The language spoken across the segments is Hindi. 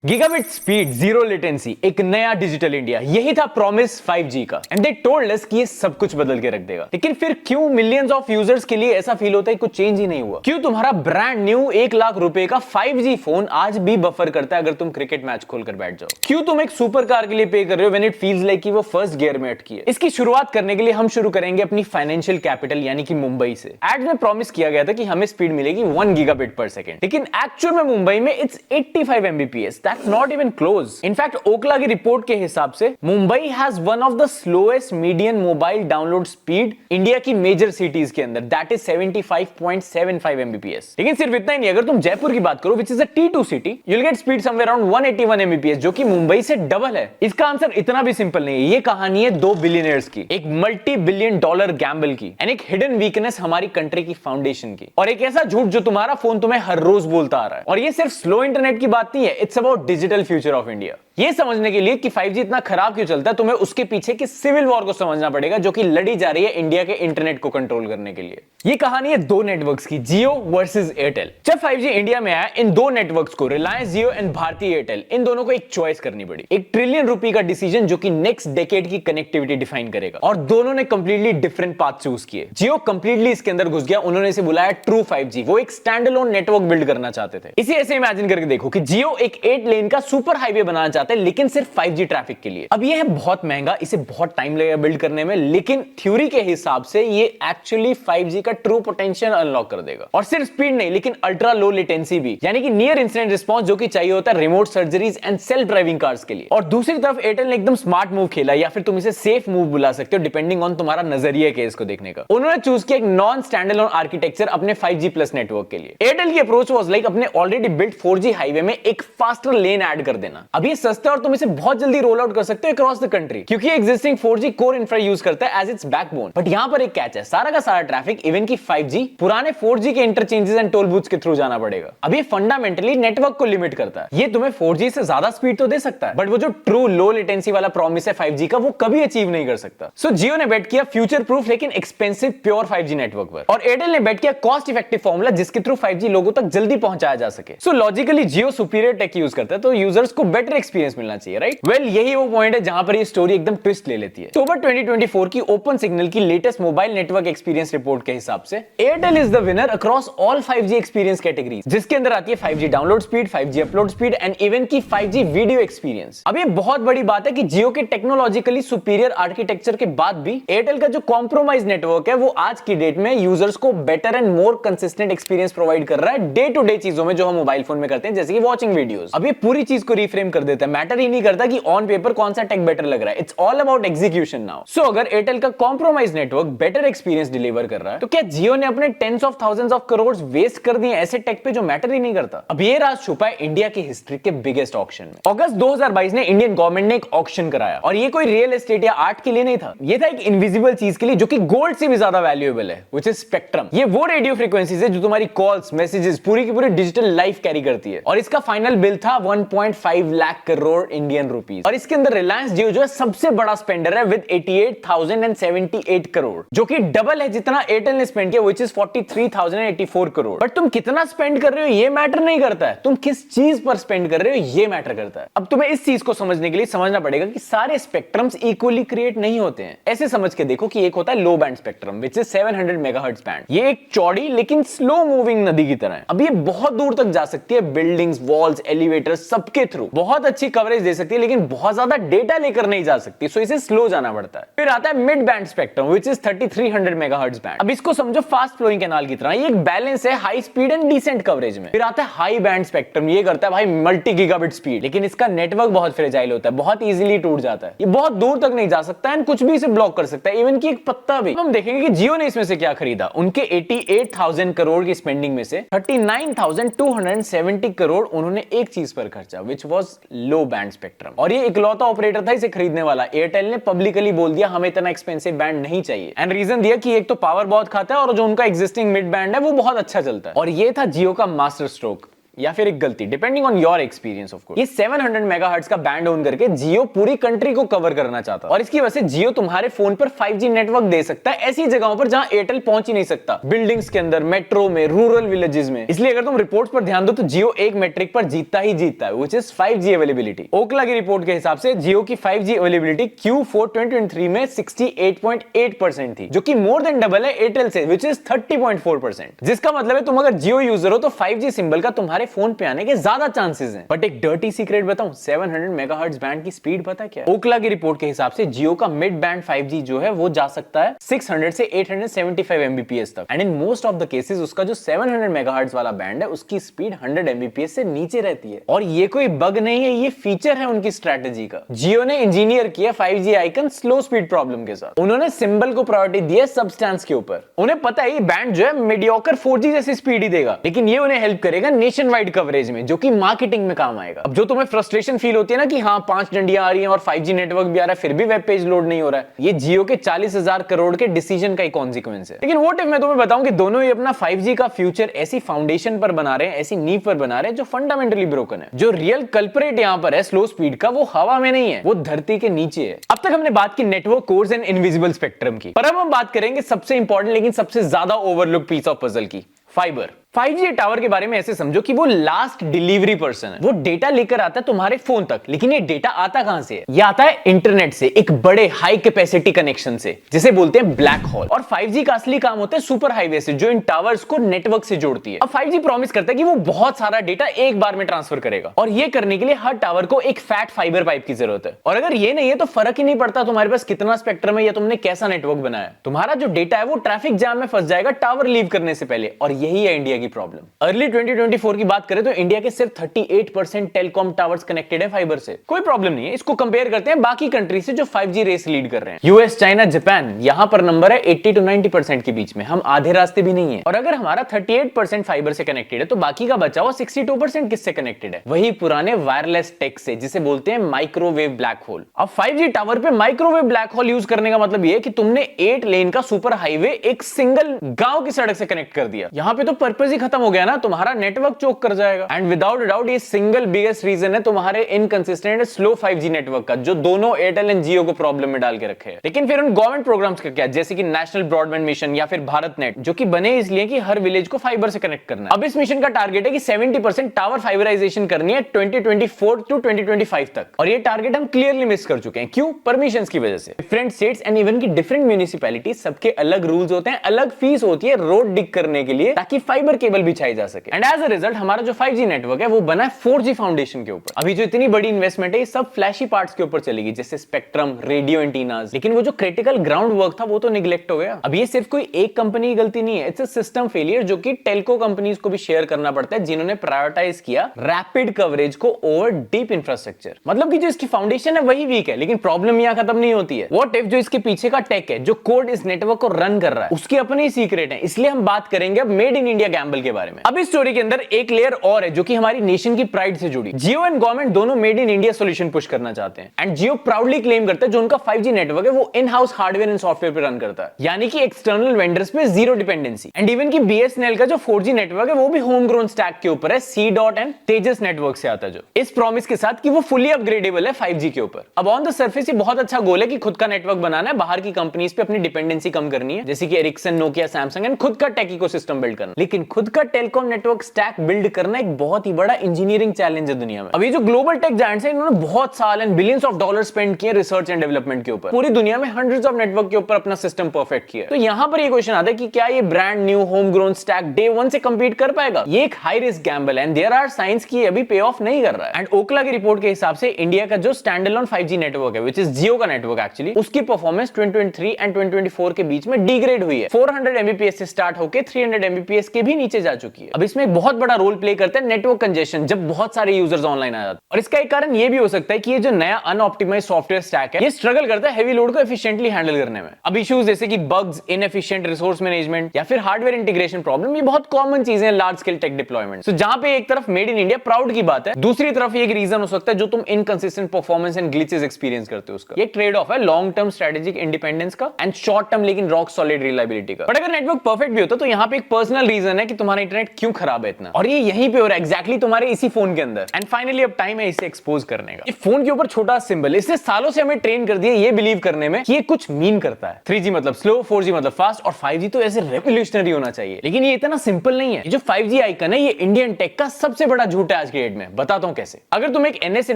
गीगाबिट स्पीड, जीरो लेटेंसी, एक नया डिजिटल इंडिया, यही था प्रॉमिस 5G का। एंड दे टोल्ड अस कि ये सब कुछ बदल के रख देगा। लेकिन फिर क्यों मिलियंस ऑफ यूजर्स के लिए ऐसा फील होता है कुछ चेंज ही नहीं हुआ? क्यों तुम्हारा ब्रांड न्यू 1 लाख रुपए का 5G फोन आज भी बफर करता है अगर तुम क्रिकेट मैच खोलकर बैठ जाओ? क्यों तुम एक सुपर कार के लिए पे कर रहे हो व्हेन इट फील्स लाइक कि वो फर्स्ट गियर में अटकी है? इसकी शुरुआत करने के लिए हम शुरू करेंगे अपनी फाइनेंशियल कैपिटल यानी कि मुंबई से। एड में प्रॉमिस किया गया था कि हमें स्पीड मिलेगी 1 गीगाबिट पर सेकंड, लेकिन एक्चुअल में मुंबई में it's 85 Mbps। That's not even close. In fact Ookla की रिपोर्ट के हिसाब से Mumbai has one of the slowest median mobile download speed India की मेजर सिटीज के अंदर, दैट इज 75.75 Mbps। लेकिन सिर्फ इतना ही नहीं, अगर तुम जयपुर की बात करो which is a T2 city, you will gate speed somewhere around 181 Mbps, जो कि मुंबई से डबल है। इसका आंसर इतना भी सिंपल नहीं है, ये कहानी है 2 बिलियनर्स की, एक मल्टी बिलियन डॉलर गैम्बल की, एंड एक हिडन वीकनेस हमारी कंट्री की फाउंडेशन की, और एक ऐसा झूठ जो तुम्हारा फोन तुम्हें हर रोज बोलता आ रहा है। और ये सिर्फ स्लो इंटरनेट की बात नहीं है, it's about digital future of India. ये समझने के लिए कि 5G इतना खराब क्यों चलता है, तुम्हें उसके पीछे की सिविल वॉर को समझना पड़ेगा जो कि लड़ी जा रही है इंडिया के इंटरनेट को कंट्रोल करने के लिए। ये कहानी है दो नेटवर्क्स की, जियो वर्सेस एयरटेल। जब 5G इंडिया में आया, इन दो नेटवर्क्स को, रिलायंस जियो एंड भारती एयरटेल, इन दोनों को एक चॉइस करनी पड़ी। एक $1 ट्रिलियन का डिसीजन जो कि नेक्स्ट डेकेड की कनेक्टिविटी डिफाइन करेगा, और दोनों ने कंप्लीटली डिफरेंट पाथ चूज किए। जियो कंप्लीटली इसके अंदर घुस गया, उन्होंने इसे बुलाया ट्रू 5G। वो एक स्टैंड अलोन नेटवर्क बिल्ड करना चाहते थे। इसे ऐसे इमेजिन करके देखो कि जियो एक 8 लेन का सुपर हाईवे बनाना चाहते हैं, लेकिन सिर्फ 5G ट्रैफिक के लिए। अब ये है बहुत महंगा, इसे बहुत टाइम लगेगा बिल्ड करने में, लेकिन थ्योरी के हिसाब से ये एक्चुअली 5G का ट्रू पोटेंशियल अनलॉक कर देगा। और सिर्फ स्पीड नहीं, लेकिन अल्ट्रा लो लेटेंसी भी, यानी कि नियर इंस्टेंट रिस्पांस जो कि चाहिए होता है remote surgeries and self driving cars के लिए। और दूसरी तरफ एयरटेल ने एकदम स्मार्ट मूव खेला, या फिर तुम इसे सेफ मूव बुला सकते हो डिपेंडिंग ऑन तुम्हारा नजरिया के इसको देखने का। उन्होंने चूज किया एक नॉन स्टैंड अलोन आर्किटेक्चर अपने 5G प्लस नेटवर्क के लिए। एयरटेल की अप्रोच वाज लाइक अपने ऑलरेडी बिल्ट 4G हाईवे में एक फास्टर लेन ऐड कर देना। अब ये सस्ता है और तुम इसे बहुत जल्दी रोल आउट कर सकते हो अक्रॉस द कंट्री, क्योंकि existing 4G core infra use करता है एज इट्स बैकबोन। बट यहां पर एक कैच है, सारा का सारा ट्रैफिक इवन की 5G पुराने 4G के इंटरचेंजेस एंड टोल बूथ्स के थ्रू जाना पड़ेगा। अब ये फंडामेंटली नेटवर्क को लिमिट करता है। ये तुम्हें 4G से ज्यादा स्पीड तो दे सकता है, बट वो जो ट्रू लो लेटेंसी वाला प्रॉमिस है 5G का, वो कभी अचीव नहीं कर सकता। सो जियो ने बेट किया फ्यूचर प्रूफ लेकिन एक्सपेंसिव प्योर 5G नेटवर्क पर, और एयरटेल ने बेट किया कॉस्ट इफेक्टिव फॉर्मूला जिसके थ्रू 5G लोगों तक जल्दी पहुंचाया जा सके। सो लॉजिकली जियो सुपीरियर टेक यूज करता है, तो यूजर्स को बेटर एक्सपीरियंस मिलना चाहिए, राइट? वेल, यही वो पॉइंट है जहां पर ये स्टोरी एकदम ट्विस्ट ले लेती है। अक्टूबर 2024 की ओपन सिग्नल की latest mobile network experience report के हिसाब से Airtel is the winner across all 5G experience categories, जिसके अंदर आती है 5G download speed, 5G upload speed and even की 5G वीडियो एक्सपीरियंस। अब ये बहुत बड़ी बात है कि जियो के टेक्नोलॉजिकली सुपीरियर आर्किटेक्चर के बाद भी एयरटेल का जो कॉम्प्रोमाइज नेटवर्क है वो आज की डेट में यूजर्स को better and more consistent experience provide कर रहा है डे टू डे चीजों में जो हम मोबाइल फोन में करते हैं, जैसे कि वॉचिंग वीडियोस। अब ये पूरी चीज को रिफ्रेम कर देता है, मैटर ही नहीं करता कि ऑन पेपर कौन सा टेक बेटर लग रहा है, it's all about execution now. So अगर एयरटेल का compromise network better experience deliver कर रहा है, तो क्या जियो ने अपने tens of thousands of crore waste कर दिए ऐसे टेक पे जो मैटर ही नहीं करता? अब ये राज छुपा है इंडिया की हिस्ट्री के बिगेस्ट ऑक्शन में। अगस्त 2022 में इंडियन गवर्नमेंट ने एक ऑक्शन कराया, और ये कोई रियल एस्टेट या आर्ट के लिए नहीं था, ये था एक इनविजिबल चीज के लिए जो कि गोल्ड से भी ज्यादा वैल्यूएबल है, व्हिच इज स्पेक्ट्रम। ये वो रेडियो फ्रीक्वेंसीज है जो तुम्हारी कॉल्स, मैसेजेस, पूरी की पूरी डिजिटल लाइफ कैरी करती है, और इसका फाइनल बिल था 1.5 लाख करोड़ इंडियन रुपीस। और इसके अंदर रिलायंस जियो जो है सबसे बड़ा स्पेंडर है विद 88,078 करोड़, जो कि डबल है जितना एयरटेल ने स्पेंड किया, व्हिच इज 43,084 करोड़। बट तुम कितना स्पेंड कर रहे हो ये मैटर नहीं करता है, तुम किस चीज पर स्पेंड कर रहे हो ये मैटर करता है। अब तुम्हें इस चीज को समझने के लिए समझना पड़ेगा कि सारे स्पेक्ट्रम्स इक्वली क्रिएट नहीं होते हैं। ऐसे समझ के देखो कि एक होता है लो band spectrum which is 700 megahertz band. ये एक चौड़ी लेकिन स्लो मूविंग नदी की तरह है। अब ये बहुत दूर तक जा सकती है, बिल्डिंग्स, वॉल्स, एलिवेटर्स सबके थ्रू बहुत अच्छी कवरेज दे सकती है, लेकिन बहुत ज्यादा डेटा लेकर नहीं जा सकती, सो इसे स्लो जाना पड़ता है। फिर आता है mid band spectrum which is 3300 megahertz band. अब इसको समझो फास्ट फ्लोइंग कैनाल की तरह, ये एक बैलेंस है high speed and decent coverage में। फिर आता है हाई बैंड स्पेक्ट्रम, ये करता है भाई मल्टी गीगाबिट स्पीड, लेकिन इसका नेटवर्क बहुत फ्रेजाइल होता है, बहुत इजीली टूट जाता है, ये बहुत दूर तक नहीं जा सकता एंड कुछ भी इसे ब्लॉक कर सकता है, इवन की एक पत्ता भी। हम देखेंगे कि जियो ने इसमें से क्या खरीदा। उनके 88,000 करोड़ की स्पेंडिंग में से 39,270 करोड़ उन्होंने एक चीज पर खर्चा, which was low band spectrum. और ये इकलौता ऑपरेटर था इसे खरीदने वाला। एयरटेल ने पब्लिकली बोल दिया हमें इतना एक्सपेंसिव बैंड नहीं चाहिए, एंड रीजन दिया कि एक तो पावर बहुत खाता है और जो उनका एग्जिस्टिंग मिड बैंड है वो बहुत अच्छा चलता है। और ये था जियो का मास्टर स्ट्रोक। या फिर एक गलती, depending on your experience of course. ये 700 मेगाहर्ट्ज का बैंड ओन करके जियो पूरी कंट्री को कवर करना चाहता है और इसकी वजह से जियो तुम्हारे फोन पर 5G नेटवर्क दे सकता है ऐसी जगहों पर जहां एयरटेल पहुंच ही नहीं सकता, बिल्डिंग्स के अंदर, मेट्रो में, रूरल विलेजेस में। इसलिए अगर तुम रिपोर्ट्स पर ध्यान दो तो जियो एक मैट्रिक पर जीतता ही जीतता है, व्हिच इज 5G अवेलेबिलिटी। ओकला की रिपोर्ट के हिसाब से जियो की 5G अवेलेबिलिटी Q4 2023 में 68.8% थी, जो कि मोर देन डबल है एयरटेल से, व्हिच इज 30.4%। जिसका मतलब है तुम अगर जियो यूजर हो तो 5G सिंबल का तुम्हारे फोन पे आने के ज्यादा चांसेस हैं। बट एक डर्टी सीक्रेट बताऊं, 700 मेगाहर्ट्ज बैंड की स्पीड पता क्या है? ओकला की रिपोर्ट के हिसाब से जियो का मिड बैंड 5G जो है वो जा सकता है 600 से 875 Mbps तक, and in most of the cases उसका जो 700 मेगाहर्ट्ज वाला बैंड है उसकी स्पीड 100 Mbps से नीचे रहती है। और ये कोई बग नहीं है, ये फीचर है उनकी स्ट्रेटेजी का। जियो ने इंजीनियर किया 5G icon slow speed problem के साथ। उन्होंने सिंबल को प्रायोरिटी दी है सब्सटेंस के ऊपर। उन्हें पता है ये बैंड जो है मीडियोकर 4G जैसी स्पीड ही देगा, लेकिन ये उन्हें हेल्प करेगा नेशन वाइड कवरेज में, जो कि मार्केटिंग में काम आएगा। अब जो तुम्हें फ्रस्ट्रेशन फील होती है ना कि हाँ 5 डंडियां आ रही हैं और 5G नेटवर्क भी आ रहा है फिर भी वेब पेज लोड नहीं हो रहा है, ये जियो के 40,000 करोड़ के डिसीजन का ही कॉन्सिक्वेंस है। लेकिन व्हाट इफ मैं तुम्हें बताऊं कि दोनों ही अपना 5G का फ्यूचर ऐसी फाउंडेशन पर बना रहे हैं, ऐसी नींव पर बना रहे हैं जो फंडामेंटली ब्रोकन है। जो रियल कल्परेट यहां पर है स्लो स्पीड का, वो हवा में नहीं है, वो धरती के नीचे है। अब तक हमने बात की network course and invisible spectrum की, पर अब हम बात करेंगे सबसे इंपॉर्टेंट लेकिन सबसे ज्यादा ओवरलुक पीस ऑफ पजल की, फाइबर। 5G टावर के बारे में ऐसे समझो कि वो लास्ट डिलीवरी पर्सन है। वो डेटा लेकर आता है तुम्हारे फोन तक, लेकिन ये डेटा आता कहां से है? ये आता है इंटरनेट से, एक बड़े हाई कैपेसिटी कनेक्शन से, जिसे बोलते हैं ब्लैक होल। और 5G का असली काम होता है सुपर हाईवे से, जो इन टावर्स को नेटवर्क से जोड़ती है। अब 5G प्रॉमिस करता है कि वो बहुत सारा डेटा एक बार में ट्रांसफर करेगा, और ये करने के लिए हर टावर को एक फैट फाइबर पाइप की जरूरत है। और अगर ये नहीं है तो फर्क ही नहीं पड़ता तुम्हारे पास कितना स्पेक्ट्रम है या तुमने कैसा नेटवर्क बनाया है, तुम्हारा जो डेटा है वो ट्रैफिक जाम में फंस जाएगा टावर लीव करने से पहले। और यही है इंडिया की प्रॉब्लम। अर्ली 2024 की बात करें तो इंडिया के सिर्फ 38% टेलीकॉम टावर्स कनेक्टेड है फाइबर से। कोई प्रॉब्लम नहीं है, इसको कंपेयर करते हैं बाकी कंट्री से जो 5G रेस लीड कर रहे हैं, यूएस, चाइना, जापान। यहां पर नंबर है 80 to 90% के बीच में, हम आधे रास्ते भी नहीं है। और अगर हमारा 38% फाइबर से कनेक्टेड है तो बाकी का बचा हुआ 62% किससे कनेक्टेड है? वही पुराने वायरलेस टेक से, जिसे बोलते हैं माइक्रोवेव ब्लैक होल। अब 5G टावर पे माइक्रोवेव ब्लैक होल यूज करने का मतलब यह है कि तुमने 8 लेन का सुपर हाईवे एक सिंगल गांव की सड़क से कनेक्ट कर दिया। यहां पे तो पर्पस ही खत्म हो गया ना, तुम्हारा नेटवर्क चोक कर जाएगा। एंड विदाउट डाउट ये सिंगल बिगेस्ट रीजन है तुम्हारे इनकंसिस्टेंट स्लो 5G नेटवर्क का, जो दोनों एयरटेल एंड जियो को प्रॉब्लम में डाल के रखे हैं। लेकिन फिर उन गवर्नमेंट प्रोग्राम्स का क्या, जैसे कि नेशनल ब्रॉडबैंड मिशन या फिर भारत नेट, जो कि बने इसलिए कि हर विलेज को फाइबर से कनेक्ट करना है। अब इस मिशन का टारगेट है कि 70% टावर फाइबराइजेशन करनी है 2024 to 2025 तक, और ये टारगेट हम क्लियरली मिस कर चुके हैं। क्यों? परमिशंस की वजह से। डिफरेंट स्टेट्स एंड इवन की डिफरेंट म्युनिसिपैलिटी, सबके अलग रूल्स होते हैं, अलग फीस होती है रोड डिग करने के लिए, ताकि फाइबर केबल बिछाई जा सके। एंड एज अ रिजल्ट हमारा जो 5G नेटवर्क है वो बना है 4G फाउंडेशन के ऊपर। अभी जो इतनी बड़ी इन्वेस्टमेंट है ये सब फ्लैशी पार्ट्स के ऊपर चलेगी, जैसे स्पेक्ट्रम, रेडियो एंटीनास, लेकिन वो जो क्रिटिकल ग्राउंड वर्क था वो तो निगलेक्ट हो गया। अब ये सिर्फ कोई एक कंपनी की गलती नहीं है, इट्स अ सिस्टम फेलियर जो कि टेलको कंपनीज को भी शेयर करना पड़ता है, जिन्होंने प्रायोरिटाइज किया रैपिड कवरेज को ओवर डीप इंफ्रास्ट्रक्चर। मतलब कि जो इसकी फाउंडेशन है वही वीक है, लेकिन प्रॉब्लम यहां खत्म नहीं होती है। व्हाट इफ जो इसके पीछे का टेक है, जो कोड इस नेटवर्क को रन कर रहा है, उसके अपने ही सीक्रेट है। इसलिए हम बात करेंगे अब मेड इन इंडिया गैम्बल के बारे में। अब इस स्टोरी के अंदर एक लेयर और है जो कि हमारी नेशन की प्राइड से जुड़ी। जियो एंड गवर्नमेंट दोनों made in India solution push करना चाहते हैं, एंड जियो प्राउडली क्लेम करता है जो उनका 5G नेटवर्क है वो in house hardware and software पे रन करता है, यानी कि एक्सटर्नल वेंडर्स पे जीरो डिपेंडेंसी। एंड इवन की BSNL का जो 4G नेटवर्क है वो भी होम ग्रोन स्टैक के ऊपर है, C.Dot एंड तेजस नेटवर्क से आता है, जो इस प्रॉमिस के साथ कि वो फुली अपग्रेडेबल है 5G के ऊपर। अब ऑन द सरफेस ये बहुत अच्छा गोल है कि खुद का नेटवर्क बनाना है, बाहर की कंपनीज पे अपनी डिपेंडेंसी कम करनी है, जैसे कि एरिक्सन, नोकिया, सैमसंग, एंड खुद का टेक इकोसिस्टम बिल्ड करना। लेकिन खुद का टेलीकॉम नेटवर्क स्टैक बिल्ड करना एक बहुत ही बड़ा इंजीनियरिंग चैलेंज है दुनिया में। अभी जो ग्लोबल टेक जायंट्स हैं इन्होंने बहुत साल and billions of dollar spend किए रिसर्च एंड डेवलपमेंट के ऊपर, पूरी दुनिया में हंड्रेड्स ऑफ नेटवर्क के ऊपर अपना सिस्टम परफेक्ट किया। तो यहां पर ये क्वेश्चन आता है कि क्या ये brand new home grown stack day 1 से कंपीट कर पाएगा? ये एक हाई रिस्क गैम्बल है एंड देयर आर साइंस की अभी पे ऑफ नहीं कर रहा है। एंड ओकला की रिपोर्ट के हिसाब से इंडिया का जो स्टैंडअलोन 5G नेटवर्क है, व्हिच इज जियो का नेटवर्क एक्चुअली, उसकी परफॉर्मेंस 2023 एंड 2024 के बीच में डिग्रेड हुई है। 400 Mbps से स्टार्ट होकर 300 Mbps के भी नीचे जा चुकी है। अब इसमें एक बहुत बड़ा रोल प्ले करता है नेटवर्क कंजेशन, जब बहुत सारे यूजर्स ऑनलाइन आ जाते हैं। और इसका एक कारण ये भी हो सकता है कि ये जो नया अनऑप्टिमाइज्ड सॉफ्टवेयर स्टैक है ये स्ट्रगल करता है हेवी लोड को एफिशिएंटली हैंडल करने में। अब इश्यूज जैसे कि बग्स, इनएफिशिएंट रिसोर्स मैनेजमेंट या फिर हार्डवेयर इंटीग्रेशन प्रॉब्लम, ये बहुत कॉमन चीजें हैं लार्ज स्केल टेक डिप्लॉयमेंट। सो जहां पे एक तरफ मेड इन इंडिया प्राउड की बात है, दूसरी तरफ एक रीजन हो सकता है जो तुम inconsistent performance and glitches experience करते हो उसका। ये ट्रेड ऑफ है लॉन्ग टर्म स्ट्रेटेजिक इंडिपेंडेंस का एंड शॉर्ट टर्म लेकिन रॉक सॉलिड रिलायबिलिटी का। बट अगर नेटवर्क परफेक्ट भी होता तो यहां पे एक पर्सनल इंटरनल रीजन है कि तुम्हारा इंटरनेट क्यों खराब है इतना, और ये यहीं पे हो रहा है एग्जैक्टली तुम्हारे इसी फोन के अंदर। एंड फाइनली अब टाइम है इसे एक्सपोज करने का। फोन के ऊपर छोटा सिंबल, इसने सालों से हमें ट्रेन कर दिया ये बिलीव करने में कि ये कुछ मीन करता है। 3G मतलब स्लो, 4G मतलब फास्ट, और 5G तो ऐसे रेवोल्यूशनरी होना चाहिए। लेकिन ये इतना सिंपल नहीं है। ये जो 5G आइकन है ये इंडियन टेक का सबसे बड़ा झूठ है आज के डेट में। बताता हूं कैसे। अगर तुम एक NSA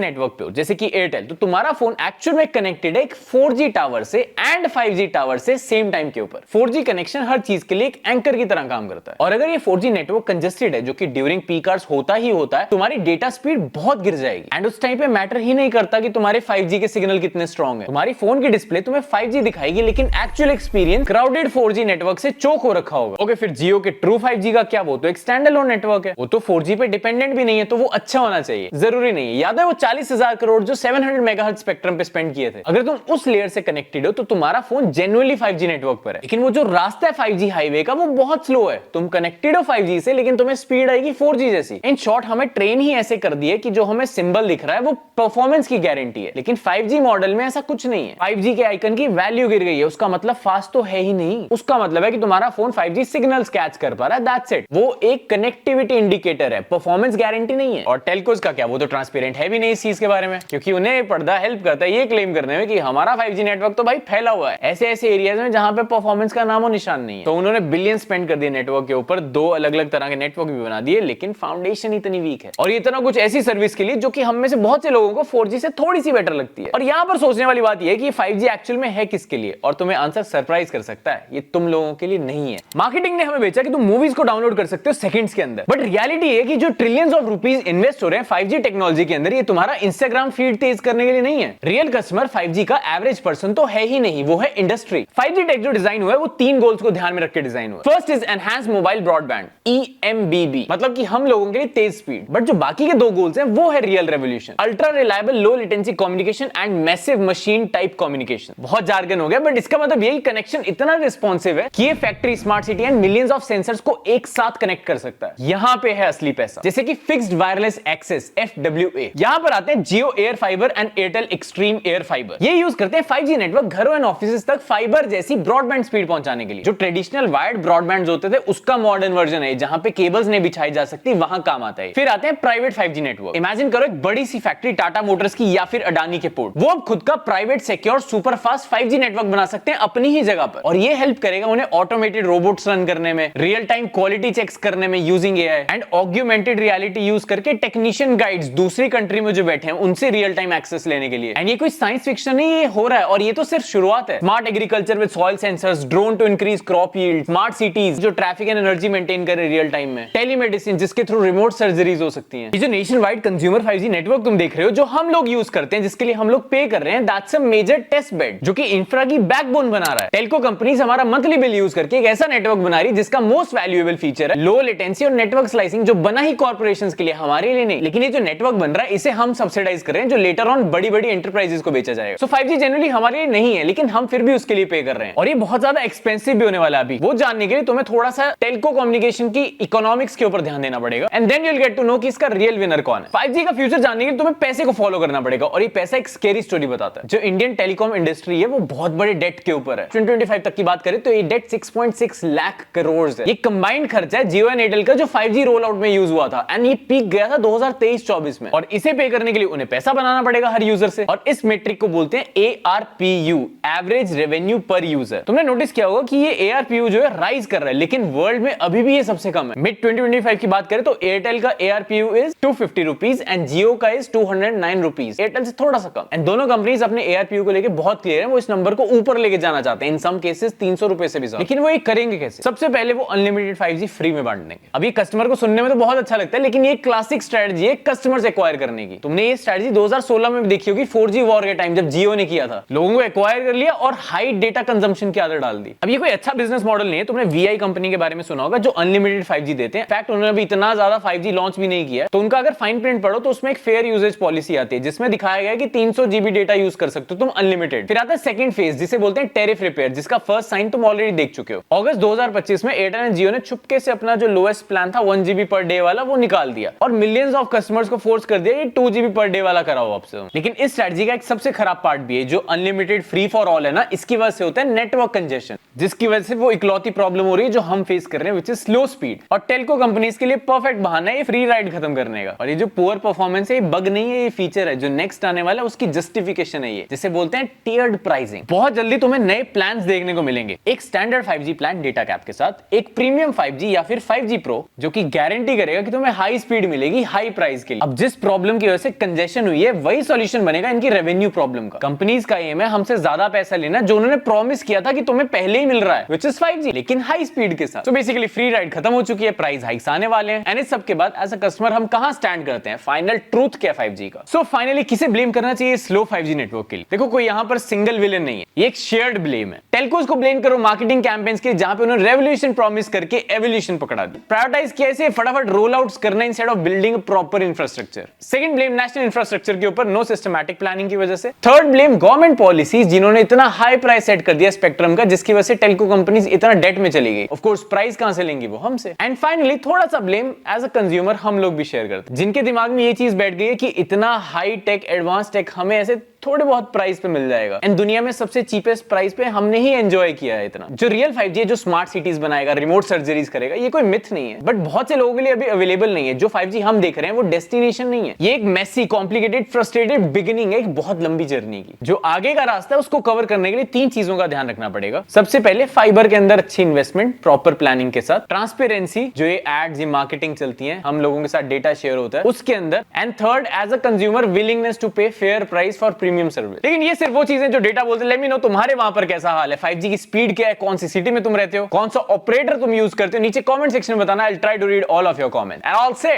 नेटवर्क पे हो जैसे कि एयरटेल, तो तुम्हारा फोन एक्चुअल में कनेक्टेड है एक 4G टावर से एंड 5G टावर से सेम टाइम के ऊपर। 4G कनेक्शन हर चीज के लिए एक एंकर की तरह काम करता है, और अगर ये 4G नेटवर्क कंजेस्टेड है, जो कि ड्यूरिंग पीक आवर्स होता ही होता है, तुम्हारी डेटा स्पीड बहुत गिर जाएगी। एंड उस टाइम पे मैटर ही नहीं करता कि तुम्हारे 5G के सिग्नल कितने स्ट्रॉन्ग है। तुम्हारी फोन की डिस्प्ले तुम्हें 5G दिखाएगी, लेकिन actual experience crowded 4G network से चोक हो रखा होगा। ओके, फिर जियो के ट्रू 5G का क्या? वो तो एक स्टैंड अलोन नेटवर्क है, वो तो 4G पे डिपेंडेंट भी नहीं है, तो वो अच्छा होना चाहिए। जरूरी नहीं है। याद है वो 40,000 करोड़ जो 700 मेगाहर्ट्ज स्पेक्ट्रम पे स्पेंड किए थे? अगर तुम उस लेयर से कनेक्टेड हो तो तुम्हारा फोन जेन्युइनली 5G नेटवर्क पर है, लेकिन वो जो रास्ता है 5G हाईवे का वो बहुत स्लो है। तुम कनेक्टेड हो 5G से, लेकिन तुम्हें स्पीड आएगी 4G जैसी। इन शॉर्ट हमें ट्रेन ही ऐसे कर दिए कि जो हमें सिंबल दिख रहा है वो परफॉर्मेंस की गारंटी है, लेकिन 5G मॉडल में ऐसा कुछ नहीं है। 5G के आइकन की वैल्यू गिर गई है, उसका मतलब फास्ट तो है ही नहीं। उसका मतलब है कि तुम्हारा फोन 5G सिग्नल्स कैच कर पा रहा है, दैट्स इट। वो एक कनेक्टिविटी इंडिकेटर है, परफॉर्मेंस गारंटी नहीं है। और टेलकोस का क्या? वो तो ट्रांसपेरेंट है भी नहीं इस चीज के बारे में, क्योंकि उन्हें पर्दा हेल्प करता है ये क्लेम करने में कि हमारा 5G नेटवर्क तो भाई फैला हुआ है ऐसे ऐसे एरियाज में जहां पे परफॉर्मेंस का नामो निशान नहीं है। तो उन्होंने बिलियन स्पेंड कर दिए नेटवर्क के ऊपर, 2 अलग अलग तरह के नेटवर्क भी बना दिए, लेकिन फाउंडेशन इतनी वीक है। और इतना कुछ ऐसी सर्विस के लिए जो कि हम में से बहुत से लोगों को 4G से थोड़ी सी बेटर लगती है। और यहां पर सोचने वाली बात यह है कि 5G एक्चुअल में है किसके लिए, और तुम्हें आंसर सरप्राइज कर सकता है, ये तुम लोगों के लिए नहीं है। मार्केटिंग ने हमें बेचा कि तुम मूवीज को डाउनलोड कर सकते हो सेकंड्स के अंदर, बट रियलिटी है कि जो ट्रिलियंस ऑफ रुपीस इन्वेस्ट हो रहे हैं 5G टेक्नोलॉजी के अंदर, ये तुम्हारा इंस्टाग्राम फीड तेज करने के लिए नहीं है। रियल कस्टमर 5G का एवरेज पर्सन तो है ही नहीं, वो है इंडस्ट्री। 5G टेक जो डिजाइन हुआ है वो 3 गोल्स को ध्यान में रख के डिजाइन हुआ है। First is enhance mobile broadband, EMBB, मतलब कि हम लोगों के लिए तेज स्पीड। बट जो बाकी के 2 गोल्स हैं वो है real revolution, ultra reliable low latency communication and massive machine type communication. बहुत जार्गन हो गया, बट इसका मतलब यही कनेक्शन इतना रिस्पॉन्सिव है कि ये factory, smart city and millions of sensors को एक साथ कनेक्ट कर सकता है। यहां पे है असली पैसा, जैसे कि फिक्स्ड वायरलेस एक्सेस, FWA। यहां पर आते हैं Jio air fibre and Airtel Xstream air fibre. ये यूज करते हैं 5G नेटवर्क घरों एंड ऑफिसेस तक फाइबर जैसी ब्रॉडबैंड स्पीड पहुंचाने के लिए। जो ट्रेडिशनल वायर्ड ब्रॉडबैंड होते थे उसका मॉडर्न वर्जन है, जहां पे केबल्स नहीं बिछाई जा सकती, वहां काम आता है। फिर आते हैं प्राइवेट 5G नेटवर्क। इमेजिन करो एक बड़ी सी फैक्ट्री टाटा मोटर्स की या फिर अडानी के पोर्ट, वो अब खुद का private secure super fast 5G network बना सकते हैं अपनी ही जगह पर, और ये हेल्प करेगा उन्हें ऑटोमेटेड रोबोट्स रन करने में, रियल टाइम क्वालिटी चेक्स करने में using AI and augmented reality use करके टेक्नीशियन गाइड्स दूसरी कंट्री में जो बैठे हैं उनसे रियल टाइम एक्सेस लेने के लिए। एंड ये कोई साइंस फिक्शन नहीं, ये हो रहा है, और ये तो सिर्फ शुरुआत है। Smart agriculture with soil sensors, drone to increase crop yield, smart cities जो ट्रैफिक एंड एनर्जी मेंटेन करे रियल टाइम में, टेलीमेडिसिन जिसके थ्रू रिमोट सर्जरीज हो सकती हैं। ये जो nation wide consumer 5G network तुम देख रहे हो, जो हम लोग यूज करते हैं, जिसके लिए हम लोग पे कर रहे हैं, that's a major test bed जो कि इंफ्रा की बैकबोन बना रहा है। टेलको कंपनीज हमारा मंथली बिल यूज करके एक ऐसा नेटवर्क बना रही है जिसका मोस्ट वैल्यूएबल फीचर है लो लेटेंसी और नेटवर्क स्लाइसिंग, जो बना ही कॉर्पोरेशंस के लिए, हमारे लिए नहीं। लेकिन ये जो नेटवर्क बन रहा है इसे हम सब्सिडाइज कर रहे हैं, जो लेटर ऑन बड़ी बड़ी एंटरप्राइजेस को बेचा जाएगा। सो 5G जनरली हमारे लिए नहीं है, लेकिन हम फिर भी उसके लिए पे कर रहे हैं, और ये बहुत ज्यादा एक्सपेंसिव भी होने वाला है। अभी वो जानने के लिए तुम्हें थोड़ा सा टेलको कम्युनिकेशन की इकोनॉमिक्स के ऊपर ध्यान देना पड़ेगा, and then you will get to know कि इसका रियल विनर कौन है। 5G का फ्यूचर जानने के लिए तुम्हें पैसे को फॉलो करना पड़ेगा, और ये पैसा एक स्केरी स्टोरी बताता है। जो इंडियन टेलीकॉम इंडस्ट्री है वो बहुत बड़े डेट के ऊपर है। 2025 तक की बात करें तो ये डेट 6.6 लाख करोड़ है। ये कंबाइंड खर्चा है जियो एंड एयरटेल का जो 5G रोल आउट में यूज हुआ था, एंड ये पीक गया था 2023-24 में, और इसे पे करने के लिए उन्हें पैसा बनाना पड़ेगा हर यूजर से, और इस मेट्रिक को बोलते हैं ARPU, एवरेज रेवेन्यू पर यूजर। तुमने नोटिस किया होगा कि ये ARPU जो है राइज कर रहा है, लेकिन वर्ल्ड में अभी भी ये सबसे कम है। मिड 2025 की बात करें तो एयरटेल का ARPU इज 250 रुपीज एंड जियो का इज 209 रुपीज, एयरटेल से थोड़ा सा कम। एंड दोनों कंपनीज अपने ARPU को लेकर बहुत क्लियर है, वो इस नंबर को ऊपर लेके जाना चाहते हैं, इन सम केसेस 300 रुपए से भी ज्यादा। लेकिन वो ये करेंगे कैसे? सबसे पहले वो अनलिमिटेड 5G फ्री में बांट देंगे। अभी कस्टमर को सुनने में तो बहुत अच्छा लगता है, लेकिन ये क्लासिक स्ट्रेटजी है कस्टमर्स एक्वायर करने की। तुमने ये स्ट्रेटजी 2016 में भी देखी होगी, 4G वॉर के टाइम जब जियो ने किया था, लोगों को एक्वायर कर लिया और हाई डेटा कंजम्पशन की आदत डाल दी। अब ये कोई अच्छा बिजनेस मॉडल नहीं है। तुमने VI कंपनी के बारे में सुना होगा जो अनलिमिटेड 5G देते हैं। इनफैक्ट उन्होंने अभी इतना ज्यादा 5G लॉन्च भी नहीं किया, तो उनका अगर फाइन प्रिंट पढ़ो तो उसमें एक फेयर यूजेज पॉलिसी आती है, जिसमें दिखाया गया है कि 300 GB डेटा यूज कर सकते हो तुम अनलिमिटेड। फिर आता है सेकंड फेज जिसे बोलते हैं टेरिफ रिपेयर, जिसका फर्स्ट साइन तुम ऑलरेडी देख चुके हो। अगस्त 2025 में एयरटेल एंड जियो ने चुपके से अपना जो लोएस्ट प्लान था 1 GB पर डे वाला वो निकाल दिया, और मिलियंस ऑफ कस्टमर्स को फोर्स कर दिया कि 2 GB पर डे वाला कराओ आपसे। लेकिन इस स्ट्रेटजी का एक सबसे खराब पार्ट भी है, जो अनलिमिटेड फ्री फॉर ऑल है ना, इसकी वजह से होता है नेटवर्क कंजेशन। जिसकी वजह से वो इकलौती प्रॉब्लम हो रही है जो हम फेस कर रहे हैं, विच इज स्लो स्पीड। और टेल्को कंपनीज के लिए परफेक्ट बहाना है ये फ्री राइड खत्म करने का। और ये जो पुअर परफॉर्मेंस है ये बग नहीं है, ये फीचर है जो नेक्स्ट आने वाला है उसकी जस्टिफिकेशन है, ये जिसे बोलते हैं टियर्ड प्राइसिंग। बहुत जल्दी तुम्हें नए प्लान्स देखने को मिलेंगे, एक standard 5G plan data cap के साथ, एक प्रीमियम 5G या फिर 5G प्रो जो कि गारंटी करेगा कि तुम्हें हाई स्पीड मिलेगी हाई प्राइस के लिए। अब जिस प्रॉब्लम की वजह से कंजेशन हुई है वही सॉल्यूशन बनेगा इनकी रेवेन्यू प्रॉब्लम का। कंपनीज का एम है हमसे ज्यादा पैसा लेना जो उन्होंने प्रॉमिस किया था कि तुम्हें पहले ही मिल रहा है, विच इज 5G लेकिन हाई स्पीड के साथ। तो बेसिकली फ्री राइड खत्म हो चुकी है, प्राइस हाइक्स आने वाले हैं, एंड इस सब के बाद एज अ कस्टमर हम कहां स्टैंड करते हैं, फाइनल ट्रूथ क्या 5G का। सो फाइनली किसे ब्लेम करना चाहिए स्लो 5G नेटवर्क के लिए? देखो कोई यहां पर सिंगल विलेन नहीं है, ये एक शेयर्ड ब्लेम है। टेल्कोस को ब्लेम करो मार्केटिंग कैंपेन्स के जहां पे उन्होंने रेवोल्यूशन प्रॉमिस करके एवोल्यूशन पकड़ा दी। प्रायोरिटाइज किया इसे फटाफट रोल आउट्स करना instead of building proper infrastructure. Second blame national infrastructure के ऊपर नो सिस्टमैटिक प्लानिंग की वजह से। थर्ड ब्लेम गवर्नमेंट पॉलिसीज जिन्होंने इतना हाई प्राइस सेट कर दिया स्पेक्ट्रम का जिसकी वजह से टेल्को कंपनीज इतना डेट में चली गई। ऑफ कोर्स प्राइस कहां से लेंगी वो हमसे। एंड फाइनली थोड़ा सा ब्लेम एज अ कंज्यूमर हम लोग भी शेयर करते हैं जिनके दिमाग में ये चीज बैठ गई है कि इतना हाई टेक एडवांस टेक हमें ऐसे थोड़े बहुत प्राइस पे मिल जाएगा, एंड दुनिया में सबसे चीपेस्ट प्राइस पे हमने ही एंजॉय किया है इतना। जो रियल 5G है जो स्मार्ट सिटीज बनाएगा, रिमोट सर्जरीज करेगा, ये कोई मिथ नहीं है, बट बहुत से लोगों के लिए अभी अवेलेबल नहीं है। जो 5G हम देख रहे हैं वो डेस्टिनेशन नहीं है, ये एक मेसी कॉम्प्लिकेटेड फ्रस्ट्रेटेड बिगिनिंग है एक बहुत लंबी जर्नी की। जो आगे का रास्ता है उसको कवर करने के लिए 3 चीजों का ध्यान रखना पड़ेगा। सबसे पहले फाइबर के अंदर अच्छी इन्वेस्टमेंट प्रॉपर प्लानिंग के साथ, ट्रांसपेरेंसी जो ये एड्स ये मार्केटिंग चलती है हम लोगों के साथ डेटा शेयर होता है उसके अंदर, and third as a consumer willingness to pay fair price for premium service. लेकिन ये सिर्फ वो चीजें जो डेटा बोलते हैं। लेट मी नो तुम्हारे वहां पर कैसा हाल है, 5G की स्पीड क्या है, कौन सी सिटी में तुम रहते हो, कौन सा ऑपरेटर तुम यूज करते हो, नीचे कमेंट सेक्शन में बताना। I will try to read all of your comments and all said.